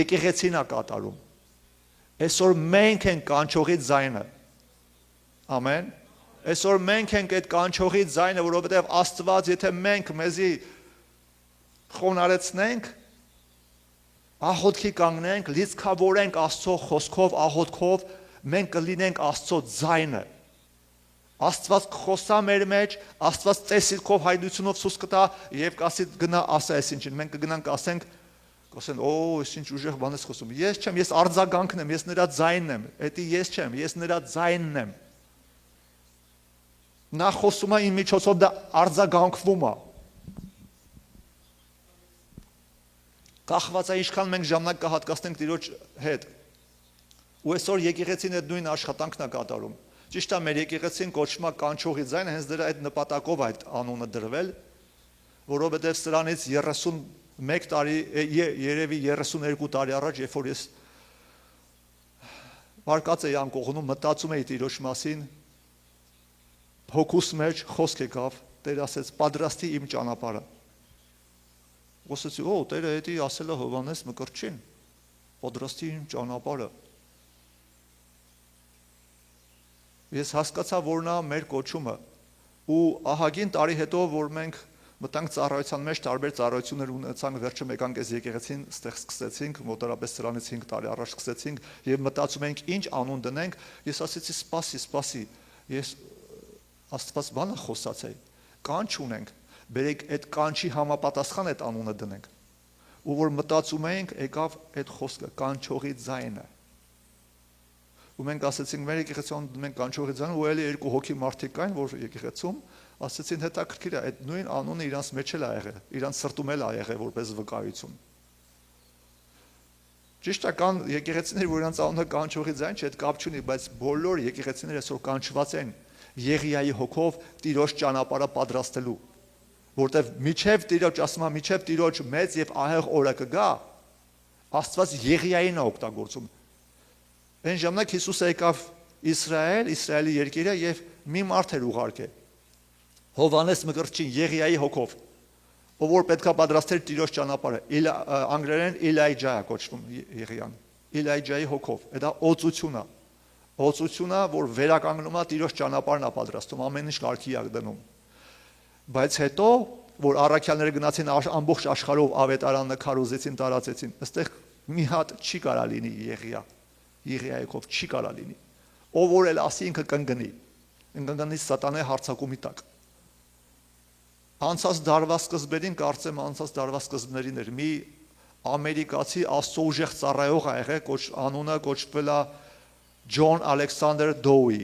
Speaker 1: Եկեղեցին է կատարում։ Այսօր մենք ենք կանչողի ձայնը։ Ամեն։ Այսօր մենք ենք այդ կանչողի ձայնը, որովհետև Աստված, եթե մենք մեզի խոնարեցնենք, աղոթքի կանգնենք, լիցքավորենք Աստծո խոսքով, աղոթքով, մենք կլինենք Աստծո ձայնը։ Աստված կխոսա մեր մեջ, Աստված տեսիլքով հայտնությունով ցույց կտա եւ կասի գնա ասա այսինչին, մենք կգնանք ասենք Կասեն, այս ինչ ուժեղ բան ես խոսում։ Ես չեմ, ես արձագանքն եմ, ես նրա ձայնն եմ։ Էդի ես չեմ, ես նրա ձայնն եմ։ Նա խոսում է իմ միջոցով, դա արձագանքվում է։ Կախված է ինչքան մենք ժամանակ կհատկացնենք Տիրոջ հետ։ Ու այսօր եկեղեցին այդ նույն աշխատանքն է կատարում։ Ճիշտ է, մեր եկեղեցին կոչվում է կանչողի ձայնը, հենց դրա այդ նպատակով այդ անունը դրվել, որովհետև սրանից 31 տարի, երևի 32 տարի առաջ, երբ որ ես վարկած էի անկողնում, մտածում էի Տիրոջ մասին, հոգուս մեջ խոսք եկավ, Տեր ասեց, պատրաստի իմ ճանապարհը։ Ասեցի, Տերը էդի ասել է Հովհաննես Մկրտչին, պատրաստի իմ ճանապարհը։ Ես հասկացա, որ նա մեր կոչումը ու ահագին տարի հետո, որ մենք մտանք ծառայության մեջ, տարբեր ծառայություններ ունեցանք, վերջը մեկանք այս եկեղեցին ստեղ սկսեցինք, մոտավորապես սրանից 5 տարի առաջ սկսեցինք եւ մտածում ենք ինչ անուն դնենք, ես ասեցի սպասի, ես Աստված բանը խոսացի, կանչ ունենք, բերեք այդ կանչի համապատասխան այդ անունը դնենք։ Ու որ մտածում էինք, եկավ այդ խոսքը, կանչողի ձայնը։ Ու մենք ասեցինք մեր եկեղեցիում մենք կանչողի ձայնը, ու էլի երկու հոգի մարդիկ կային, որ եկեղեցում ասեցին հետաքրքիր է, այդ նույն անունը իրանց մեջ էլ ա եղել, իրանց սրտում էլ ա եղել որպես վկայություն։ Ճիշտ է, կան եկեղեցիներ, որ իրանց անունը կանչողի ձայն չէ, այդ կապ չունի, բայց բոլոր եկեղեցիները այսօր կանչված են Եղիայի հոգով Տիրոջ ճանապարհը պատրաստելու, որտեվ միջև Տիրոջ ասում է, միջև Տիրոջ մեծ եւ ահեղ օրը կգա, Աստված Եղիային է օգտագործում։ Այն ժամանակ Հիսուսը եկավ Իսրայելի երկիրը եւ մի մարդ էր ուղարկել Հովհաննես Մկրտչին Եղիայի հոգով, ով որ պետքա պատրաստեր Տիրոջ ճանապարհը, անգլերեն Իլայջա է կոչվում Եղիան, Իլայջայի հոգով, դա օծություն է, Օծությունը, որ վերականգնում է Տիրոջ ճանապարհն է պատրաստում, ամեն ինչ կարգի ա դնում։ Բայց հետո, որ առաքյալները գնացին ամբողջ աշխարհով ավետարանը քարոզեցին, տարածեցին, այստեղ մի հատ չի կարա լինի Եղիայիով չի կարա լինի։ Ով որ էլ ասի ինքը կընկնի սատանայի հարձակումի տակ։ Անցած դարվա սկզբերին կարծեմ անցած դարվա սկզբներին էր մի ամերիկացի աստծո ուժեղ ծառայող ա եղել, անունը կոչվել է Ջոն Ալեքսանդր Դոուի։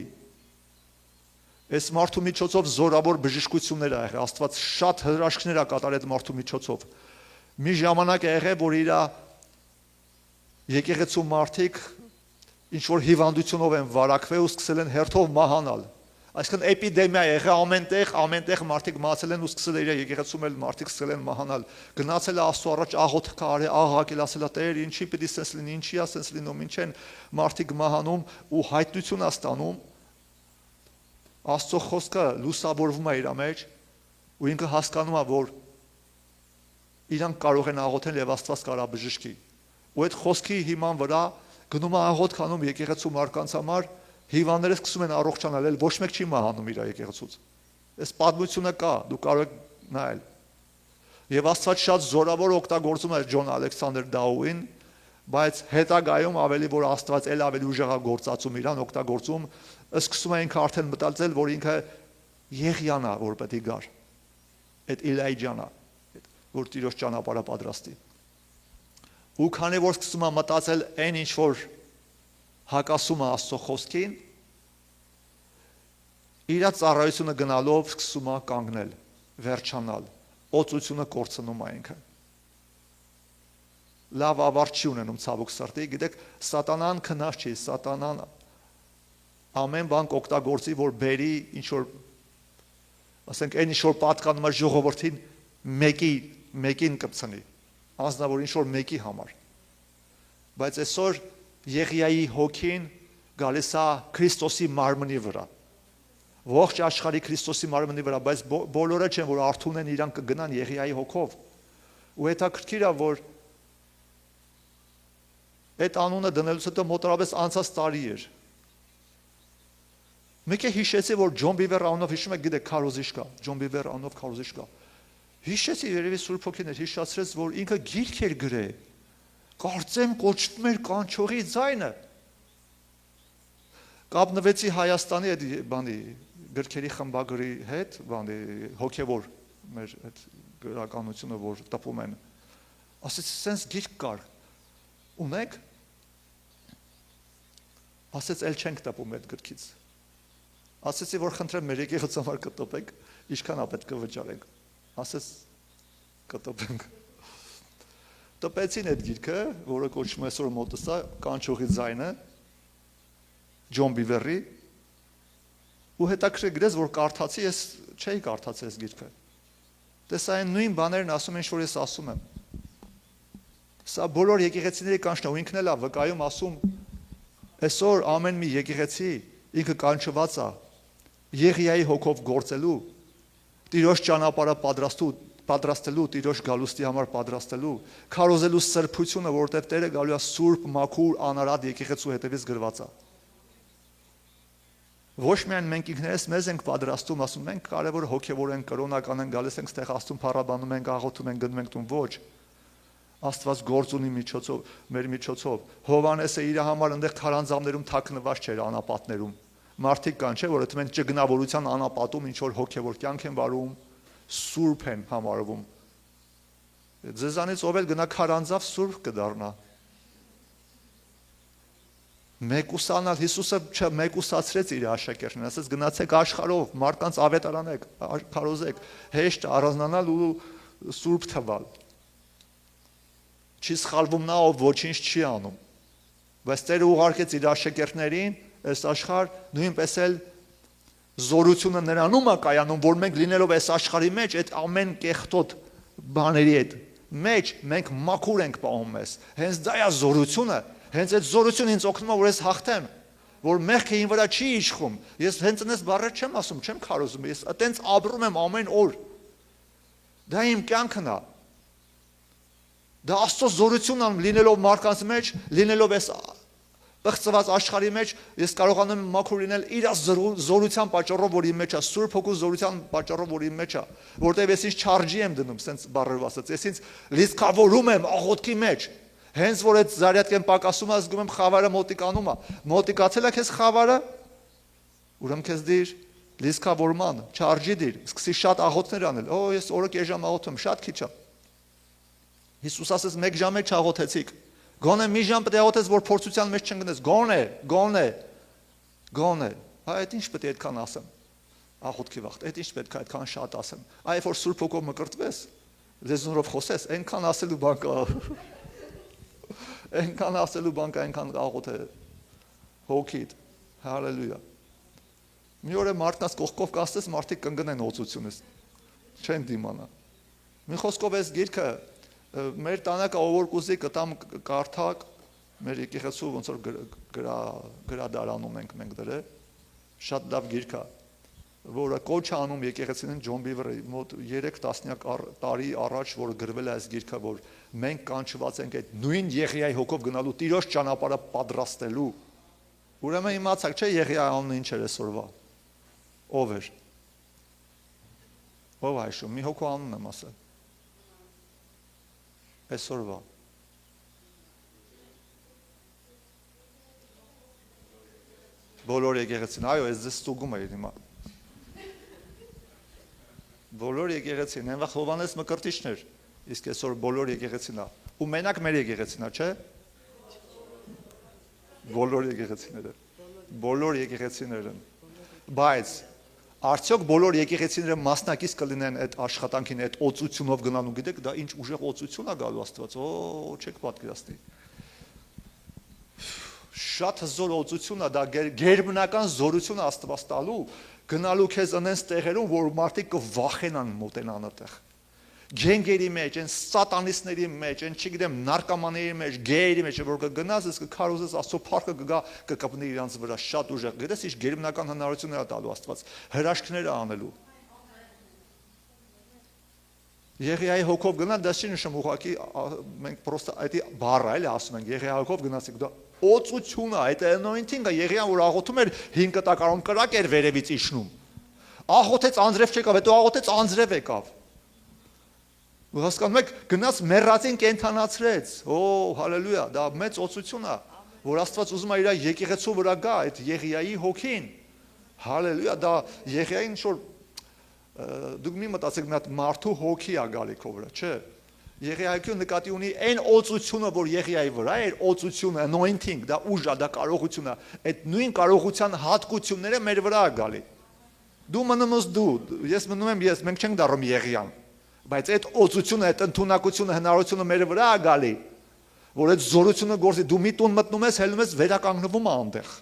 Speaker 1: Այս մարդու միջոցով զորավոր բժշկություններ ա եղել, Աստված շատ հրաշքներ ա կատարել այդ մարդու միջոցով։ Մի ժամանակ ա եղել, որ իր եկեղեցու մարդիկ ինչ որ հիվանդությունով են վարակվել ու սկսել են հերթով մահանալ։ Այսինքն էպիդեմիա եղել ամենտեղ մարդիկ մահացել են ու սկսել է իր եկեղեցում էլ մարդիկ սկսել են մահանալ։ Գնացել է Աստծո առաջ աղոթք կարել, աղաղակել, ասել է Տեր, ինչի պիտի սենց լինի, ինչի է սենց լինում, ինչ են մարդիկ մահանում ու հայտնություն է ստանում։ Աստծո խոսքը լուսավորվում է իր մեջ ու ինքը հասկանում է, որ իրանք կարող են աղոթել եւ Աստված կարա բժշկի։ Ու այդ խոսքի հիման վրա գնում է աղոթք անում եկեղեցու մարդկանց համար, հիվանդները սկսում են առողջանալ, էլ ոչ մեկ չի մահանում իր եկեղեցուց։ Այս պատմությունը կա, դու կարող ես նայել։ Եվ Աստված շատ զորավոր օգտագործում է Ջոն Ալեքսանդր Դաուին, բայց հետագայում ավելի որ Աստված էլ ավելի ուժեղ է գործածում իրան, օգտագործում, սկսում է ինքը արդեն մտածել, որ ինքը Եղիան է, որ պետք է գար։ Այդ Իլայջան է, որ Տիրոջ ճանապարհը պատրաստի։ Ու քանի որ սկսում է մտածել այն ինչ որ հակասում է Աստծո խոսքին, իր ծառայությունը գնալով սկսում է կանգնել, վերջանալ, օծությունը կորցնում է ինքը։ Լավ ավարտ չի ունենում ցավոք սրտի, գիտեք, սատանան քնած չի, սատանան ամեն բան կօգտագործի, որ բերի ինչ որ, ասենք, այն ինչ որ պատկանում է ժողովրդին մեկին կպցնի, անձնավոր ինչ որ մեկի համար։ Բայց այսօր Եղիայի հոգին գալիս է Քրիստոսի մարմնի վրա։ Ողջ աշխարհի Քրիստոսի մարմնի վրա, բայց բոլորը չեն, որ արթուն են, իրանք կգնան Եղիայի հոգով։ Ու հետաքրքիր է, որ այդ անունը դնելուց հետո մոտավորապես անցած տարի էր։ Մեկը հիշեցի, որ Ջոն Բիվեր անունով հիշում եք, գիտեք, քարոզիչ կա, Ջոն Բիվեր անունով քարոզիչ կա։ Հիշեցի, երևի Սուրբ Հոգին էր հիշացրեց, որ ինքը գիրք էր գրել։ Կարծեմ կոչվում էր կանչողի ձայնը։ Կապնվեցի Հայաստանի այդ բանի գրքերի խմբագրի հետ, բանի հոգևոր մեր այդ գրականությունը, որ տպում են։ Ասեցի, սենց գիրք կար։ Ունեք։ Ասեց, էլ չենք տպում այդ գրքից։ Ասեցի, որ խնդրեմ մեր եկեղեցու համար կտպենք, ինչքան է պետք է վճարենք։ Ասեց, կտպենք։ Տպեցին այդ գիրքը, որը կոչվում է այսօր մոտս է, կանչողի ձայնը, Ջոն Բիվերի, ու հետաքրքիր գրես, որ կարդացի, ես չէի կարդացի այս գիրքը։ Տեսա այն նույն բաներն ասում են, ինչ որ ես ասում եմ։ Սա բոլոր եկեղեցիների կանչն է, ու ինքն էլ է վկայում ասում, այսօր ամեն մի եկեղեցի ինքը կանչված է Եղիայի հոգով գործելու, Տիրոջ ճանապարհը պատրաստելու, Տիրոջ գալուստի համար պատրաստելու, քարոզելու սրբությունը, որովհետև Տերը գալու է սուրբ, մաքուր, անարատ եկեղեցու հետևից գրված է։ Ոչ միայն մենք ինքներս մեզ ենք պատրաստում, ասում մենք կարևոր հոգևոր ենք, կրոնական ենք, գալիս ենք ստեղ Աստծուն փառաբանում ենք, աղոթում ենք, գնում ենք տուն, ոչ։ Աստված գործ ունի միջոցով, մեր միջոցով։ Հովհաննեսը իր համար այնտեղ քարանձավներում թաքնված չէր անապատներում։ Մարդիկ կան, չէ, որ այդ մենք ճգնավորության անապատում ինչ որ հոգևոր կյանք են վարում, սուրբ են համարվում։ Ձեզանից ով էլ գնա քարանձավ սուրբ կդառնա։ Մեկուսանալ Հիսուսը մեկուսացրեց իր աշակերտներին, ասեց գնացեք աշխարհով, մարդկանց ավետարանեք, քարոզեք, հեշտ առանձնանալ ու սուրբ թվալ։ Չի սխալվում նա, ով ոչինչ չի անում։ Բայց Տերը ուղարկեց իր աշակերտներին այս աշխարհ, նույնպես էլ զորությունը նրանում է կայանում, որ մենք լինելով այս աշխարհի մեջ, այդ ամեն կեղտոտ բաների հետ մեջ մենք մաքուր ենք պահում մեզ։ Հենց դա է զորությունը, հենց այդ զորությունը ինձ օգնում է, որ ես հաղթեմ, որ մեղքը ինձ վրա չի իշխում։ Ես հենց այնպես բառեր չեմ ասում, չեմ քարոզում, ես այտենց ապրում եմ ամեն օր։ Դա իմ կյանքն է։ Դա Աստծո զորությունն է լինելով մարդկանց մեջ, լինելով այս Բղծված աշխարհի մեջ ես կարողանում եմ մաքուր լինել իր զորության պատճառով, որ իմ մեջ է, Սուրբ Հոգու զորության պատճառով, որ իմ մեջ է, որտեղ ես ինձ չարժի եմ դնում, սենց բառերով ասած, ես ինձ լիցքավորում եմ աղոթքի մեջ։ Հենց որ այդ զարյատկեն պակասում է, զգում եմ խավարը մոտիկանում է։ Մոտիկացել է քեզ խավարը, ուրեմն քեզ դիր լիցքավորման, չարժի դիր, սկսի շատ աղոթներ անել։ Օ, ես օրը կես ժամ աղոթում, շատ քիչ է։ Հիսուս ասեց 1 ժամ էլ չաղոթեցիք։ Գոնե մի ժամ պետք է աղոթես, որ փորձության մեջ չընկնես։ Գոնե։ Հա, այդ ինչ պետք է այդքան ասեմ։ Աղոթքի վաղ, այդ ինչ պետք է այդքան շատ ասեմ։ Այ որ Սուրբ Հոգով մկրտվես, լեզունով խոսես, այնքան ասելու բան կա։ Այնքան ասելու բան կա, այնքան աղոթ է հոգիդ։ Հալելույա։ Մի օր մարդկանց կողքով կասես, մարդիկ կընկնեն օծությունից։ Չեն դիմանա։ Մի խոսքով այս գիրքը մեր տանակը ով որ կուզի կտամ կարդակ, մեր եկեղեցու ոնց որ գրադարանում ենք մենք դրել, շատ լավ գիրք է, որը կոչ է անում եկեղեցին Ջոն Բիվերը մոտ 3 տարի առաջ, որ գրվել է այս գիրքը, որ մենք կանչված ենք այդ նույն Եղիայի հոգով գնալու Տիրոջ ճանապարհը պատրաստելու։ Ուրեմն իմացաք, չէ Եղիայի անունը ինչ էր այսօրվա։ Ով էր։ Ով այշում, մի հոգու անունն եմ ասել։ Այսօրվա։ Բոլոր եկեղեցին, այո, ես ձեզ ստուգում էի հիմա։ Բոլոր եկեղեցին, այնվաղ Հովհաննես Մկրտիչն էր, իսկ այսօր բոլոր եկեղեցին է։ Ու մենակ մեր եկեղեցին է, չէ։ Բոլոր եկեղեցիները։ Բայց արդյոք բոլոր եկեղեցիները մասնակից կլինեն այդ աշխատանքին, այդ օծությունով գնալու, գիտեք, դա ինչ ուժեղ օծություն է գալու Աստված, չեք պատկերացնի։ Շատ հզոր օծություն է, դա գերբնական զորություն է Աստված տալու, գնալու քեզ անենց տեղերում, որ մարդիկ կվախենան մոտենան այդտեղ։ Գենգերի մեջ, այն սատանիստների մեջ, այն չգիտեմ, նարկոմանների մեջ, գեյերի մեջ, որ կգնաս, ես կքարոզես Աստծո փառքը կգա, կկպնի իրանց վրա շատ ուժեղ։ Գիտես, ինչ գերբնական հնարավորություններ է տալու Աստված, հրաշքներ է անելու։ Եղիայի հոգով գնալ, դա չի նշում ուղղակի մենք պրոստը այդ բառը էլի ասում ենք, Եղիայի հոգով գնացիք, դա օծություն է, այդ anointing-ը, Եղիան որ աղոթում էր 5 տակարան կրակ էր վերևից իջնում։ Աղոթեց անձրև չեկավ, հետո աղոթեց անձրև եկավ։ Ու հասկանում եք, գնաց մեռածին կենթանացրեց։ Օ, հալելույա, դա մեծ օծություն է, որ Աստված ուզում է իր եկեղեցու վրա գա, այդ Եղիայի հոգին։ Հալելույա, դա Եղիային ինչ-որ դուք մի մտածեք, մի հատ մարդու հոգի է գալի քո վրա, չէ։ Եղիայի նկատի ունի այն օծությունը, որ Եղիայի վրա էր, օծությունը, anointing, դա ուժ է, դա կարողություն է։ Այդ նույն կարողության հատկությունները մեր վրա է գալի։ Դու մնում ես դու, ես մնում եմ ես, մենք չենք դառնում Եղիան։ Բայց այդ օծությունը, այդ ընդունակությունը, հնարավորությունը մեր վրա է գալի, որ այդ զորությունը գործի, դու մի տուն մտնում ես, հելնում ես, վերականգնվում է այնտեղ։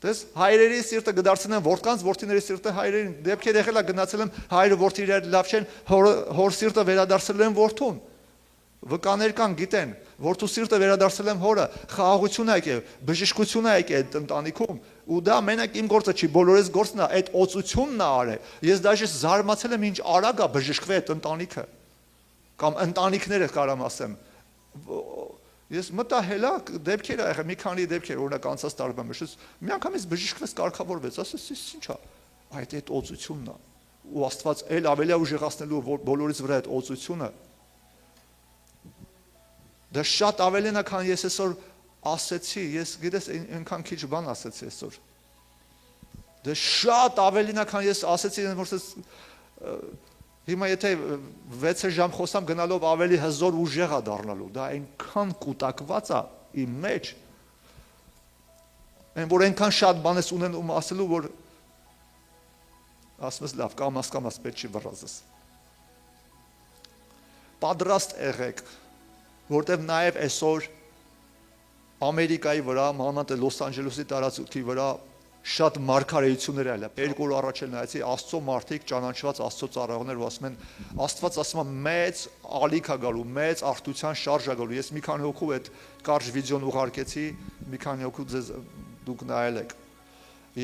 Speaker 1: Տես, հայրերի սիրտը կդարձնեն որդկանց, որդիների սիրտը հայրերին, դեպքեր եղել է գնացել եմ, հայրը որդիներ լավ չեն, հոր սիրտը վերադարձել են որդուն։ Վկաներ կան, գիտեն, որդու սիրտը վերադարձել եմ հորը, խաղաղություն է եկել, բժշկություն է եկել այդ ընտանիքում, ու դա մենակ իմ գործը չի, բոլորիս գործն է, այդ օծությունն է արել։ Ես դաժե զարմացել եմ ինչ արագ է բժշկվել այդ ընտանիքը։ Կամ ընտանիքները կարամ ասեմ։ Ես մտահելա դեպքեր ա եղել, մի քանի դեպքեր, օրինակ անցած տարվա մեջ, մի անգամից բժշկվեց, կարգավորվեց, ասես ինչ է։ Այդ օծությունն է։ Ու Աստված էլ ավելի ուժեղացնելու բոլորից վրա այդ օծությունը։ Դա շատ ավելին է, քան ես այսօր ասեցի, ես գիտես այնքան քիչ բան ասեցի այսօր։ Դա շատ ավելին է, քան ես ասեցի, որ հիմա եթե 6 ժամ խոսամ գնալով ավելի հզոր ուժեղ է դառնալու, դա այնքան կուտակված է իմ մեջ, այն որ այնքան շատ բան ես ունենում ասելու, որ ասում ես լավ, կամաս պետք չի վռազես։ Պատրաստ եղեք, որտեվ նաև այսօր Ամերիկայի վրա, մանավանդ Լոս Անջելեսի տարածքի վրա շատ մարգարեություններ այլ է։ 2 օր առաջ էլ նայեցի Աստծո մարդիկ ճանաչված Աստծո ծառայողներ, որ ասում են Աստված ասում է մեծ ալիք է գալու, մեծ արդյունության շարժ է գալու։ Ես մի քանի հոգու այդ կարճ վիդեոն ուղարկեցի, մի քանի հոգու ձեզ դուք նայել եք։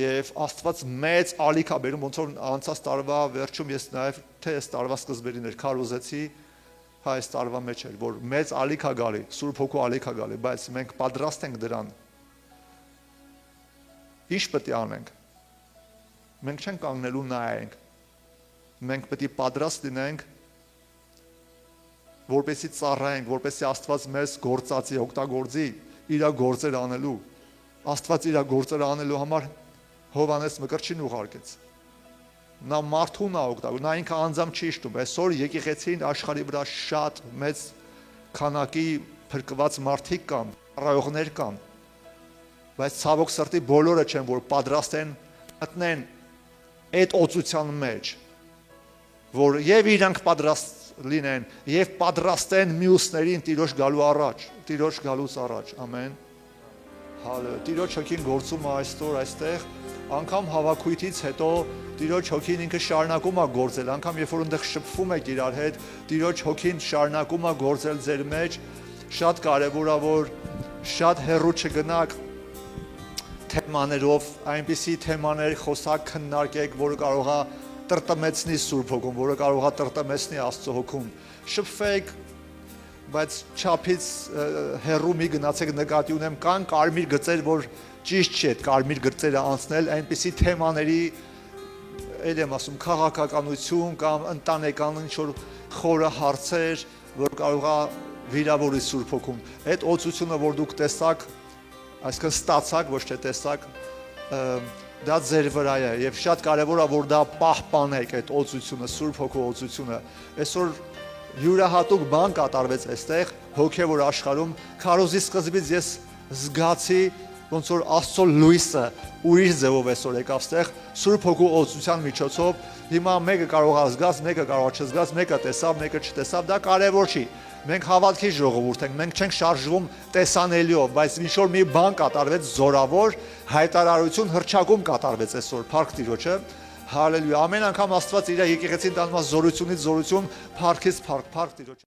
Speaker 1: Եվ Աստված մեծ ալիք է բերում, ոնց որ անցած տարվա վերջում ես նաև թե այս տարվա սկզբերին էր քարոզեցի, այս տարվա մեջ էր, որ մեծ ալիք է գալի, Սուրբ Հոգու ալիք է գալի, բայց մենք պատրաստ ենք դրան։ Ինչ պետք է անենք։ Մենք չենք կանգնելու նայենք։ Մենք պետք է պատրաստ լինենք, որպեսզի ծառայենք, որպեսզի Աստված մեզ գործածի, օգտագործի իր գործեր անելու։ Աստված իր գործերը անելու համար Հովհաննես Մկրտչին ուղարկեց։ Նա մարդուն է օգտագործում, նա ինքը անձամբ չի իշտում։ Այսօր եկեղեցին աշխարհի վրա շատ մեծ քանակի փրկված մարդիկ կան, ծառայողներ կան, բայց ցավոք սրտի բոլորը չեն, որ պատրաստ են մտնեն այդ օծության մեջ, որ եւ իրանք պատրաստ լինեն եւ պատրաստեն մյուսներին Տիրոջ գալու առաջ, Տիրոջ գալուց առաջ, ամեն։ Հալելույա։ Տիրոջ հոգին գործում է այսօր այստեղ, անգամ հավաքույթից հետո Տիրոջ հոգին ինքը շարունակում է գործել, անգամ երբ որ այնտեղ շփվում եք իրար հետ, Տիրոջ հոգին շարունակում է գործել ձեր մեջ, շատ կարևոր է որ շատ հեռու չգնաք թեմաներով, այնպիսի թեմաներ խոսակ քննարկեք, որը կարող է տրտմեցնի Սուրբ Հոգուն, որը կարող է տրտմեցնի Աստծո հոգուն։ Շփվեք, բայց չափից հեռու մի գնացեք, նկատի ունեմ կան կարմիր գծեր, որ ճիշտ չի այդ կարմիր գծերը անցնել, այնպիսի թեմաների, ել եմ ասում, քաղաքականություն կամ ընտանեկան ինչ-որ խորը հարցեր, որ կարող է վիրավորի Սուրբ Հոգուն։ Այդ օծությունը, որ դուք տեսաք, այսինքն ստացաք, ոչ թե տեսաք, դա ձեր վրա է եւ շատ կարեւոր է որ դա պահպանեք այդ օծությունը, Սուրբ Հոգու օծությունը։ Այսօր յուրահատուկ բան կատարվեց այստեղ հոգեվոր աշխարհում, քարոզի սկզբից ես զգացի ոնց որ Աստծո լույսը ուրիշ ձևով այսօր եկավ այստեղ Սուրբ Հոգու օծության միջոցով։ Հիմա մեկը կարող է զգաս, մեկը կարող է չզգաս, մեկը տեսավ, մեկը չտեսավ, դա կարեւոր չի։ Մենք հավատքի ժողովուրդ ենք, մենք չենք շարժվում տեսանելիով, բայց ինչ որ մի բան կատարվեց զորավոր, հայտարարություն հռչակում կատարվեց այսօր, փառք Տիրոջը, հալելույա։ Ամեն անգամ Աստված իր եկեղեցին տանում է զորությունից զորություն, փառքից փառք, փառք Տիրոջը։